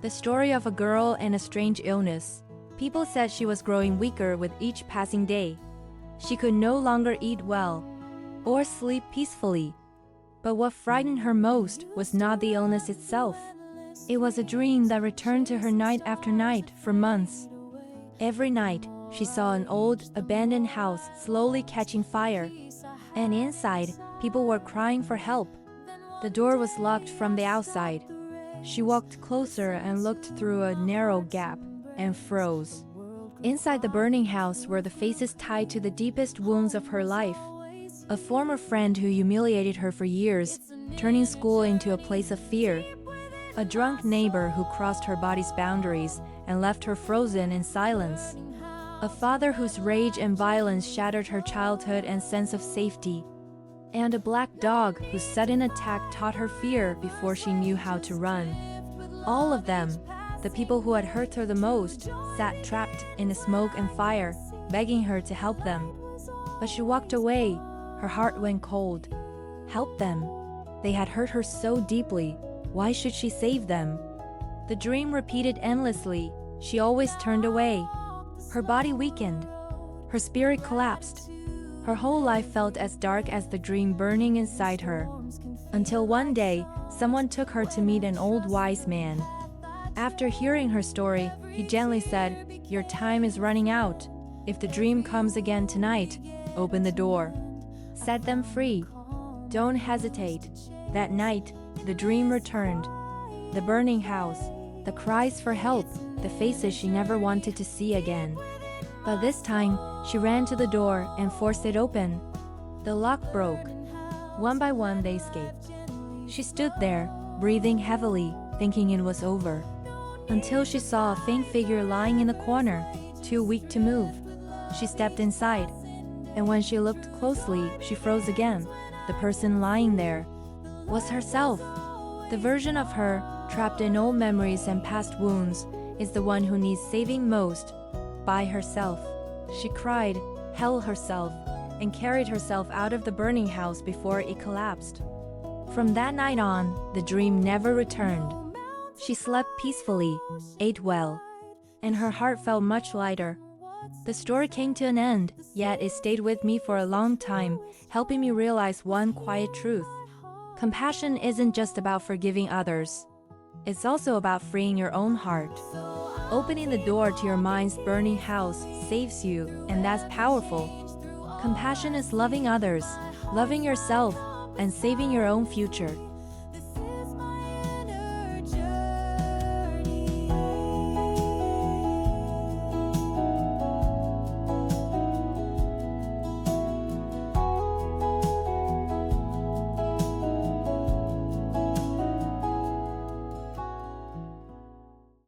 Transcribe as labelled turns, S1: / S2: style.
S1: The story of a girl and a strange illness. People said she was growing weaker with each passing day. She could no longer eat well or sleep peacefully. But what frightened her most was not the illness itself. It was a dream that returned to her night after night for months. Every night, she saw an old, abandoned house slowly catching fire. And inside, people were crying for help. The door was locked from the outside. She walked closer and looked through a narrow gap and froze. Inside the burning house were the faces tied to the deepest wounds of her life. A former friend who humiliated her for years, turning school into a place of fear. A drunk neighbor who crossed her body's boundaries and left her frozen in silence. A father whose rage and violence shattered her childhood and sense of safety. And a black dog whose sudden attack taught her fear before she knew how to run. All of them, the people who had hurt her the most, sat trapped in the smoke and fire, begging her to help them. But she walked away. Her heart went cold. Help them. They had hurt her so deeply. Why should she save them? The dream repeated endlessly. She always turned away. Her body weakened. Her spirit collapsed. Her whole life felt as dark as the dream burning inside her. Until one day, someone took her to meet an old wise man. After hearing her story, he gently said, "Your time is running out. If the dream comes again tonight, open the door. Set them free. Don't hesitate." That night, the dream returned. The burning house, the cries for help, the faces she never wanted to see again. But this time, she ran to the door and forced it open. The lock broke. One by one, they escaped. She stood there, breathing heavily, thinking it was over. Until she saw a faint figure lying in the corner, too weak to move. She stepped inside. And when she looked closely, she froze again. The person lying there was herself. The version of her, trapped in old memories and past wounds, is the one who needs saving most. By herself. She cried, held herself, and carried herself out of the burning house before it collapsed. From that night on, the dream never returned. She slept peacefully, ate well, and her heart felt much lighter. The story came to an end, yet it stayed with me for a long time, helping me realize one quiet truth. Compassion isn't just about forgiving others. It's also about freeing your own heart. Opening the door to your mind's burning house saves you, and that's powerful. Compassion is loving others, loving yourself, and saving your own future.